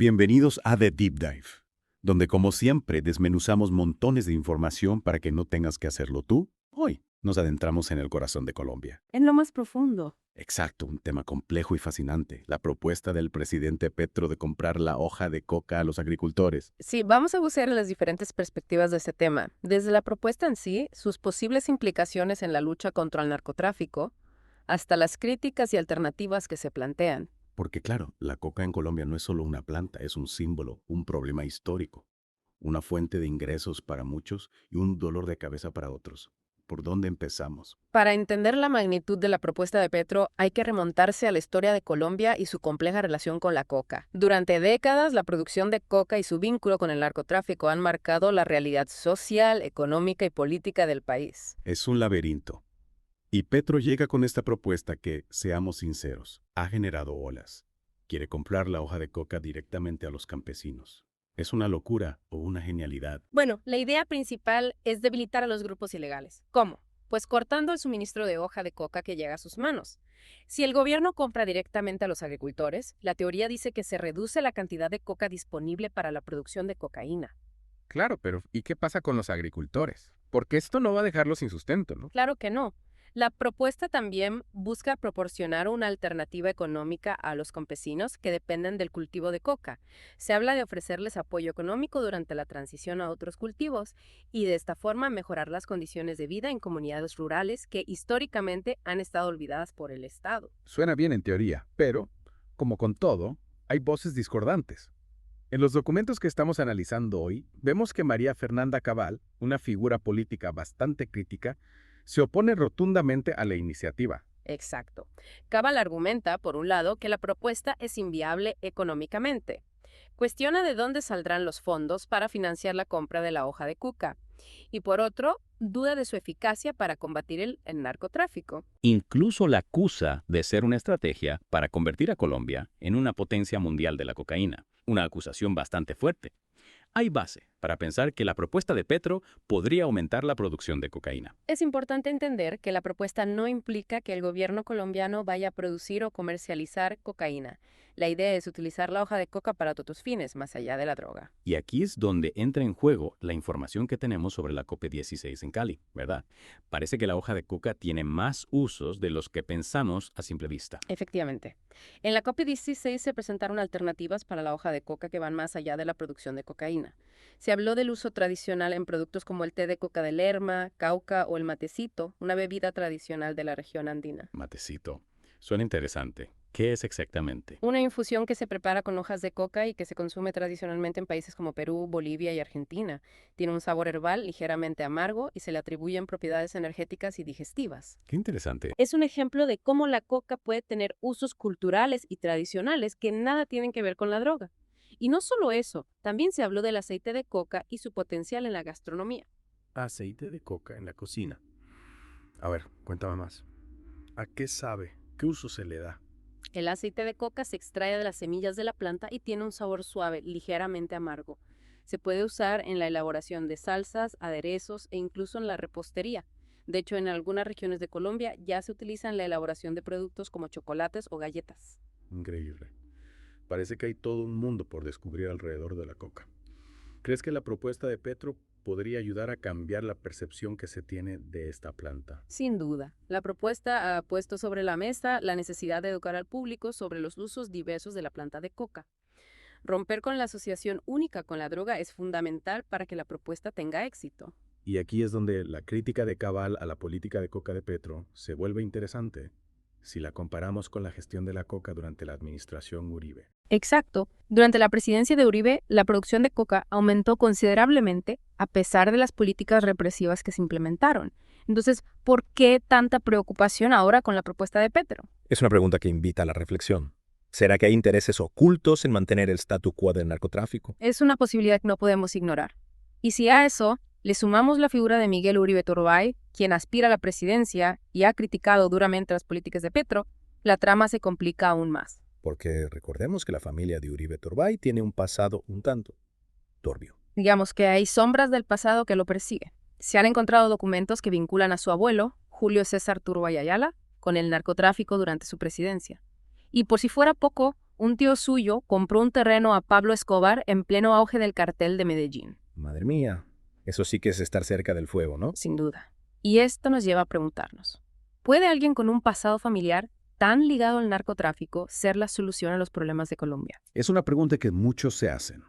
Bienvenidos a The Deep Dive, donde como siempre desmenuzamos montones de información para que no tengas que hacerlo tú. Hoy nos adentramos en el corazón de Colombia. En lo más profundo. Exacto, un tema complejo y fascinante, la propuesta del presidente Petro de comprar la hoja de coca a los agricultores. Sí, vamos a bucear en las diferentes perspectivas de este tema, desde la propuesta en sí, sus posibles implicaciones en la lucha contra el narcotráfico, hasta las críticas y alternativas que se plantean. Porque claro, la coca en Colombia no es solo una planta, es un símbolo, un problema histórico, una fuente de ingresos para muchos y un dolor de cabeza para otros. ¿Por dónde empezamos? Para entender la magnitud de la propuesta de Petro, hay que remontarse a la historia de Colombia y su compleja relación con la coca. Durante décadas, la producción de coca y su vínculo con el narcotráfico han marcado la realidad social, económica y política del país. Es un laberinto. Y Petro llega con esta propuesta que, seamos sinceros, ha generado olas. Quiere comprar la hoja de coca directamente a los campesinos. ¿Es una locura o una genialidad? Bueno, la idea principal es debilitar a los grupos ilegales. ¿Cómo? Pues cortando el suministro de hoja de coca que llega a sus manos. Si el gobierno compra directamente a los agricultores, la teoría dice que se reduce la cantidad de coca disponible para la producción de cocaína. Claro, pero ¿y qué pasa con los agricultores? Porque esto no va a dejarlos sin sustento, ¿no? Claro que no. La propuesta también busca proporcionar una alternativa económica a los campesinos que dependen del cultivo de coca. Se habla de ofrecerles apoyo económico durante la transición a otros cultivos y de esta forma mejorar las condiciones de vida en comunidades rurales que históricamente han estado olvidadas por el Estado. Suena bien en teoría, pero, como con todo, hay voces discordantes. En los documentos que estamos analizando hoy, vemos que María Fernanda Cabal, una figura política bastante crítica, se opone rotundamente a la iniciativa. Exacto. Cabal argumenta, por un lado, que la propuesta es inviable económicamente. Cuestiona de dónde saldrán los fondos para financiar la compra de la hoja de coca. Y por otro, duda de su eficacia para combatir el narcotráfico. Incluso la acusa de ser una estrategia para convertir a Colombia en una potencia mundial de la cocaína, una acusación bastante fuerte. Hay base para pensar que la propuesta de Petro podría aumentar la producción de cocaína. Es importante entender que la propuesta no implica que el gobierno colombiano vaya a producir o comercializar cocaína. La idea es utilizar la hoja de coca para otros fines, más allá de la droga. Y aquí es donde entra en juego la información que tenemos sobre la COP16 en Cali, ¿verdad? Parece que la hoja de coca tiene más usos de los que pensamos a simple vista. Efectivamente. En la COP16 se presentaron alternativas para la hoja de coca que van más allá de la producción de cocaína. Se habló del uso tradicional en productos como el té de coca de Lerma, Cauca o el matecito, una bebida tradicional de la región andina. Matecito. Suena interesante. ¿Qué es exactamente? Una infusión que se prepara con hojas de coca y que se consume tradicionalmente en países como Perú, Bolivia y Argentina. Tiene un sabor herbal ligeramente amargo y se le atribuyen propiedades energéticas y digestivas. Qué interesante. Es un ejemplo de cómo la coca puede tener usos culturales y tradicionales que nada tienen que ver con la droga. Y no solo eso, también se habló del aceite de coca y su potencial en la gastronomía. Aceite de coca en la cocina. A ver, cuéntame más. ¿A qué sabe? ¿Qué uso se le da? El aceite de coca se extrae de las semillas de la planta y tiene un sabor suave, ligeramente amargo. Se puede usar en la elaboración de salsas, aderezos e incluso en la repostería. De hecho, en algunas regiones de Colombia ya se utiliza en la elaboración de productos como chocolates o galletas. Increíble. Parece que hay todo un mundo por descubrir alrededor de la coca. ¿Crees que la propuesta de Petro podría ayudar a cambiar la percepción que se tiene de esta planta? Sin duda, la propuesta ha puesto sobre la mesa la necesidad de educar al público sobre los usos diversos de la planta de coca. Romper con la asociación única con la droga es fundamental para que la propuesta tenga éxito. Y aquí es donde la crítica de Cabal a la política de coca de Petro se vuelve interesante si la comparamos con la gestión de la coca durante la administración Uribe. Exacto. Durante la presidencia de Uribe, la producción de coca aumentó considerablemente a pesar de las políticas represivas que se implementaron. Entonces, ¿por qué tanta preocupación ahora con la propuesta de Petro? Es una pregunta que invita a la reflexión. ¿Será que hay intereses ocultos en mantener el statu quo del narcotráfico? Es una posibilidad que no podemos ignorar. Y si a eso le sumamos la figura de Miguel Uribe Turbay, quien aspira a la presidencia y ha criticado duramente las políticas de Petro, la trama se complica aún más. Porque recordemos que la familia de Uribe Turbay tiene un pasado un tanto turbio. Digamos que hay sombras del pasado que lo persiguen. Se han encontrado documentos que vinculan a su abuelo, Julio César Turbay Ayala, con el narcotráfico durante su presidencia. Y por si fuera poco, Un tío suyo compró un terreno a Pablo Escobar en pleno auge del cartel de Medellín. Madre mía, eso sí que es estar cerca del fuego, ¿no? Sin duda. Y esto nos lleva a preguntarnos, ¿puede alguien con un pasado familiar tan ligado al narcotráfico ser la solución a los problemas de Colombia? Es una pregunta que muchos se hacen.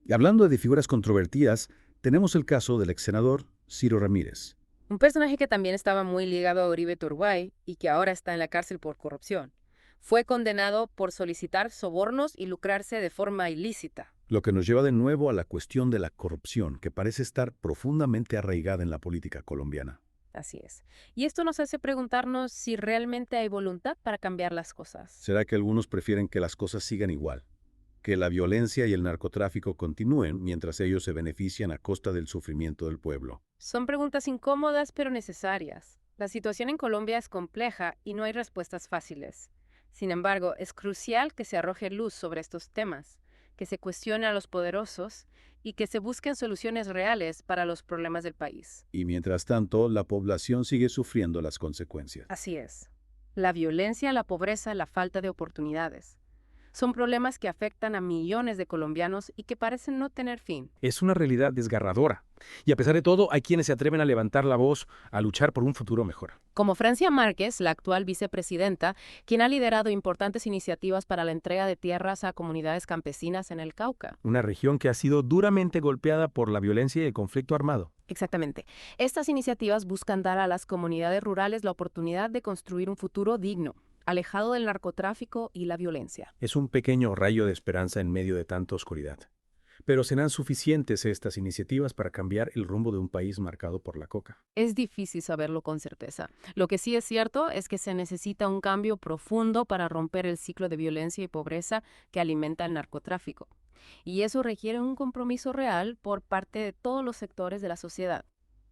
Y hablando de figuras controvertidas, tenemos el caso del ex senador Ciro Ramírez. Un personaje que también estaba muy ligado a Uribe Turbay y que ahora está en la cárcel por corrupción. Fue condenado por solicitar sobornos y lucrarse de forma ilícita. Lo que nos lleva de nuevo a la cuestión de la corrupción, que parece estar profundamente arraigada en la política colombiana. Así es. Y esto nos hace preguntarnos si realmente hay voluntad para cambiar las cosas. ¿Será que algunos prefieren que las cosas sigan igual? Que la violencia y el narcotráfico continúen mientras ellos se benefician a costa del sufrimiento del pueblo. Son preguntas incómodas pero necesarias. La situación en Colombia es compleja y no hay respuestas fáciles. Sin embargo, es crucial que se arroje luz sobre estos temas, que se cuestione a los poderosos y que se busquen soluciones reales para los problemas del país. Y mientras tanto, la población sigue sufriendo las consecuencias. Así es. La violencia, la pobreza, la falta de oportunidades. Son problemas que afectan a millones de colombianos y que parecen no tener fin. Es una realidad desgarradora. Y a pesar de todo, hay quienes se atreven a levantar la voz, a luchar por un futuro mejor. Como Francia Márquez, la actual vicepresidenta, quien ha liderado importantes iniciativas para la entrega de tierras a comunidades campesinas en el Cauca. Una región que ha sido duramente golpeada por la violencia y el conflicto armado. Exactamente. Estas iniciativas buscan dar a las comunidades rurales la oportunidad de construir un futuro digno, alejado del narcotráfico y la violencia. Es un pequeño rayo de esperanza en medio de tanta oscuridad. Pero ¿serán suficientes estas iniciativas para cambiar el rumbo de un país marcado por la coca? Es difícil saberlo con certeza. Lo que sí es cierto es que se necesita un cambio profundo para romper el ciclo de violencia y pobreza que alimenta el narcotráfico. Y eso requiere un compromiso real por parte de todos los sectores de la sociedad.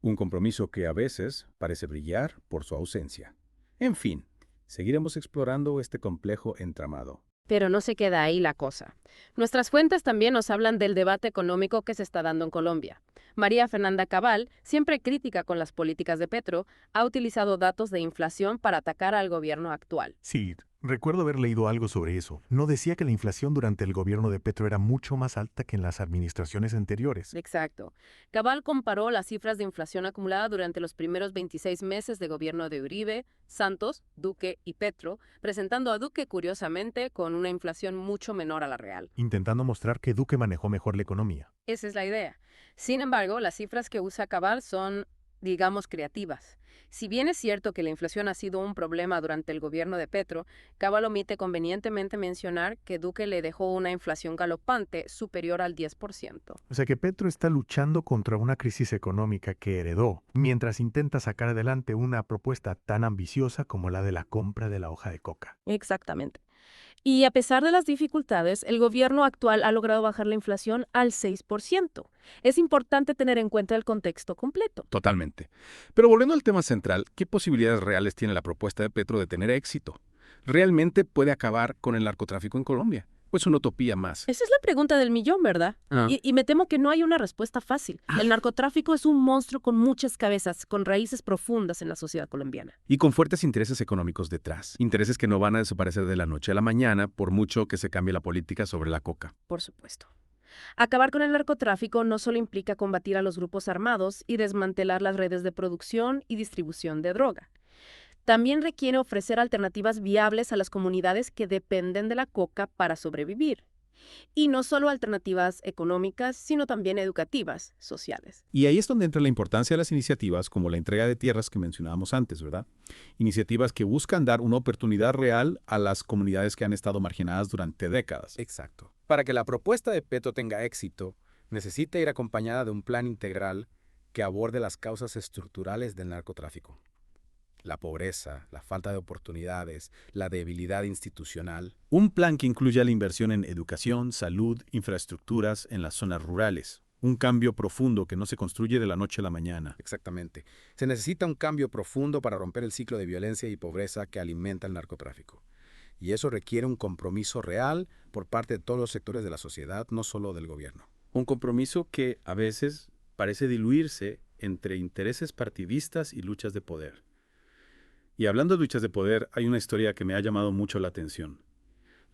Un compromiso que a veces parece brillar por su ausencia. En fin, seguiremos explorando este complejo entramado. Pero no se queda ahí la cosa. Nuestras fuentes también nos hablan del debate económico que se está dando en Colombia. María Fernanda Cabal, siempre crítica con las políticas de Petro, ha utilizado datos de inflación para atacar al gobierno actual. Sí, recuerdo haber leído algo sobre eso. No decía que la inflación durante el gobierno de Petro era mucho más alta que en las administraciones anteriores. Exacto. Cabal comparó las cifras de inflación acumulada durante los primeros 26 meses de gobierno de Uribe, Santos, Duque y Petro, presentando a Duque, curiosamente, con una inflación mucho menor a la real. Intentando mostrar que Duque manejó mejor la economía. Esa es la idea. Sin embargo, las cifras que usa Cabal son, digamos, creativas. Si bien es cierto que la inflación ha sido un problema durante el gobierno de Petro, Cabal omite convenientemente mencionar que Duque le dejó una inflación galopante superior al 10%. O sea que Petro está luchando contra una crisis económica que heredó, mientras intenta sacar adelante una propuesta tan ambiciosa como la de la compra de la hoja de coca. Exactamente. Y a pesar de las dificultades, el gobierno actual ha logrado bajar la inflación al 6%. Es importante tener en cuenta el contexto completo. Totalmente. Pero volviendo al tema central, ¿qué posibilidades reales tiene la propuesta de Petro de tener éxito? ¿Realmente puede acabar con el narcotráfico en Colombia? Pues una utopía más. Esa es la pregunta del millón, ¿verdad? Y me temo que no hay una respuesta fácil. El narcotráfico es un monstruo con muchas cabezas, con raíces profundas en la sociedad colombiana. Y con fuertes intereses económicos detrás. Intereses que no van a desaparecer de la noche a la mañana, por mucho que se cambie la política sobre la coca. Por supuesto. Acabar con el narcotráfico no solo implica combatir a los grupos armados y desmantelar las redes de producción y distribución de droga. También requiere ofrecer alternativas viables a las comunidades que dependen de la coca para sobrevivir. Y no solo alternativas económicas, sino también educativas, sociales. Y ahí es donde entra la importancia de las iniciativas como la entrega de tierras que mencionábamos antes, ¿verdad? Iniciativas que buscan dar una oportunidad real a las comunidades que han estado marginadas durante décadas. Exacto. Para que la propuesta de Petro tenga éxito, necesita ir acompañada de un plan integral que aborde las causas estructurales del narcotráfico. La pobreza, la falta de oportunidades, la debilidad institucional. Un plan que incluya la inversión en educación, salud, infraestructuras en las zonas rurales. Un cambio profundo que no se construye de la noche a la mañana. Exactamente. Se necesita un cambio profundo para romper el ciclo de violencia y pobreza que alimenta el narcotráfico. Y eso requiere un compromiso real por parte de todos los sectores de la sociedad, no solo del gobierno. Un compromiso que a veces parece diluirse entre intereses partidistas y luchas de poder. Y hablando de luchas de poder, hay una historia que me ha llamado mucho la atención.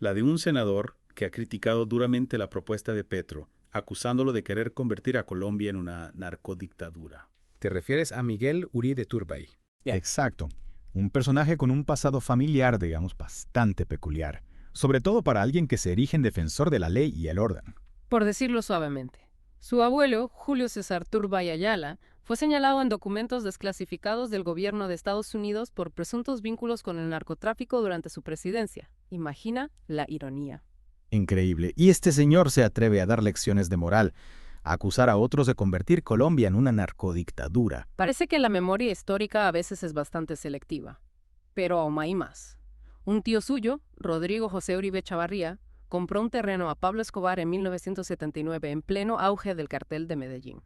La de un senador que ha criticado duramente la propuesta de Petro, acusándolo de querer convertir a Colombia en una narcodictadura. Te refieres a Miguel Uribe Turbay. Exacto. Un personaje con un pasado familiar, digamos, bastante peculiar. Sobre todo para alguien que se erige en defensor de la ley y el orden. Por decirlo suavemente. Su abuelo, Julio César Turbay Ayala, fue señalado en documentos desclasificados del gobierno de Estados Unidos por presuntos vínculos con el narcotráfico durante su presidencia. Imagina la ironía. Increíble. Y este señor se atreve a dar lecciones de moral, a acusar a otros de convertir Colombia en una narcodictadura. Parece que la memoria histórica a veces es bastante selectiva. Pero aún hay más. Un tío suyo, Rodrigo José Uribe Chavarría, compró un terreno a Pablo Escobar en 1979 en pleno auge del cartel de Medellín.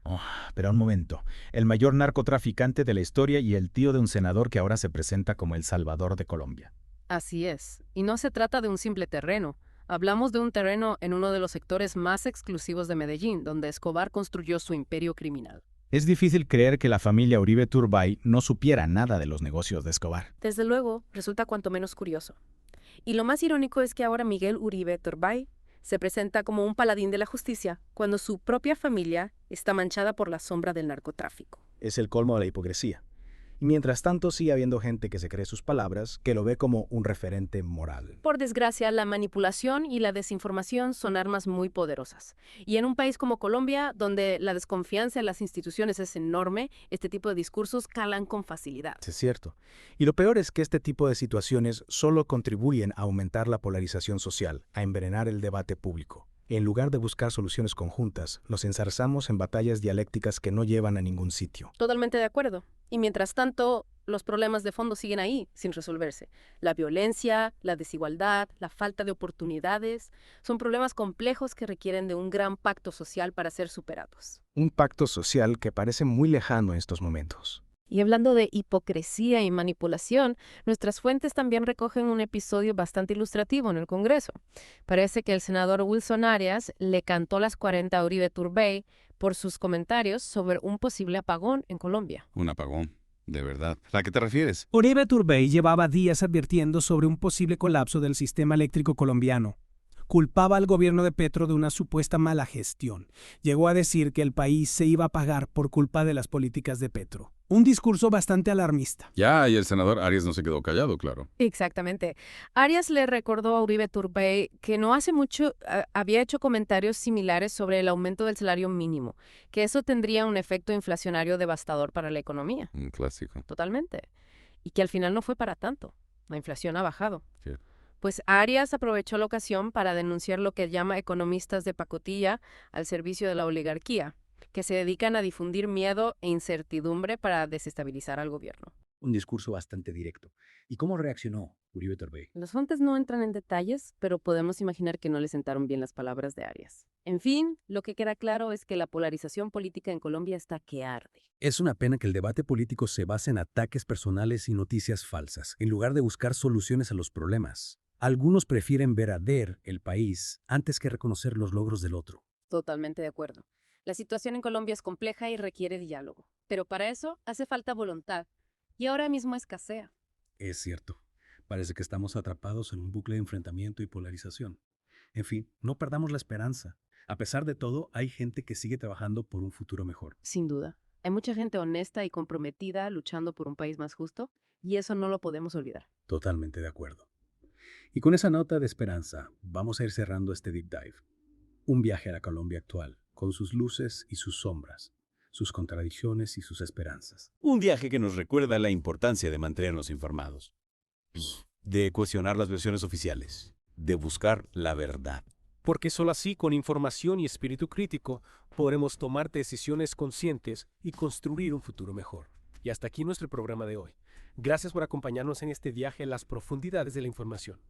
Pero un momento. El mayor narcotraficante de la historia y el tío de un senador que ahora se presenta como el Salvador de Colombia. Así es. Y no se trata de un simple terreno. Hablamos de un terreno en uno de los sectores más exclusivos de Medellín, donde Escobar construyó su imperio criminal. Es difícil creer que la familia Uribe Turbay no supiera nada de los negocios de Escobar. Desde luego, resulta cuanto menos curioso. Y lo más irónico es que ahora Miguel Uribe Turbay se presenta como un paladín de la justicia cuando su propia familia está manchada por la sombra del narcotráfico. Es el colmo de la hipocresía. Y mientras tanto sigue habiendo gente que se cree sus palabras, que lo ve como un referente moral. Por desgracia, la manipulación y la desinformación son armas muy poderosas. Y en un país como Colombia, donde la desconfianza en las instituciones es enorme, este tipo de discursos calan con facilidad. Es cierto. Y lo peor es que este tipo de situaciones solo contribuyen a aumentar la polarización social, a envenenar el debate público. En lugar de buscar soluciones conjuntas, nos enzarzamos en batallas dialécticas que no llevan a ningún sitio. Totalmente de acuerdo. Y mientras tanto, los problemas de fondo siguen ahí, sin resolverse. La violencia, la desigualdad, la falta de oportunidades, son problemas complejos que requieren de un gran pacto social para ser superados. Un pacto social que parece muy lejano en estos momentos. Y hablando de hipocresía y manipulación, nuestras fuentes también recogen un episodio bastante ilustrativo en el Congreso. Parece que el senador Wilson Arias le cantó las 40 a Uribe Turbay por sus comentarios sobre un posible apagón en Colombia. Un apagón, de verdad. ¿A qué te refieres? Uribe Turbay llevaba días advirtiendo sobre un posible colapso del sistema eléctrico colombiano. Culpaba al gobierno de Petro de una supuesta mala gestión. Llegó a decir que el país se iba a apagar por culpa de las políticas de Petro. Un discurso bastante alarmista. Ya, y el senador Arias no se quedó callado, claro. Exactamente. Arias le recordó a Uribe Turbay que no hace mucho había hecho comentarios similares sobre el aumento del salario mínimo, que eso tendría un efecto inflacionario devastador para la economía. Un clásico. Totalmente. Y que al final no fue para tanto. La inflación ha bajado. Sí. Pues Arias aprovechó la ocasión para denunciar lo que llama economistas de pacotilla al servicio de la oligarquía, que se dedican a difundir miedo e incertidumbre para desestabilizar al gobierno. Un discurso bastante directo. ¿Y cómo reaccionó Uribe Turbay? Las fuentes no entran en detalles, pero podemos imaginar que no le sentaron bien las palabras de Arias. En fin, lo que queda claro es que la polarización política en Colombia está que arde. Es una pena que el debate político se base en ataques personales y noticias falsas, en lugar de buscar soluciones a los problemas. Algunos prefieren ver arder el país antes que reconocer los logros del otro. Totalmente de acuerdo. La situación en Colombia es compleja y requiere diálogo, pero para eso hace falta voluntad, y ahora mismo escasea. Es cierto. Parece que estamos atrapados en un bucle de enfrentamiento y polarización. En fin, no perdamos la esperanza. A pesar de todo, hay gente que sigue trabajando por un futuro mejor. Sin duda. Hay mucha gente honesta y comprometida luchando por un país más justo, y eso no lo podemos olvidar. Totalmente de acuerdo. Y con esa nota de esperanza, vamos a ir cerrando este Deep Dive. Un viaje a la Colombia actual, con sus luces y sus sombras, sus contradicciones y sus esperanzas. Un viaje que nos recuerda la importancia de mantenernos informados, de cuestionar las versiones oficiales, de buscar la verdad. Porque solo así, con información y espíritu crítico, podremos tomar decisiones conscientes y construir un futuro mejor. Y hasta aquí nuestro programa de hoy. Gracias por acompañarnos en este viaje a las profundidades de la información.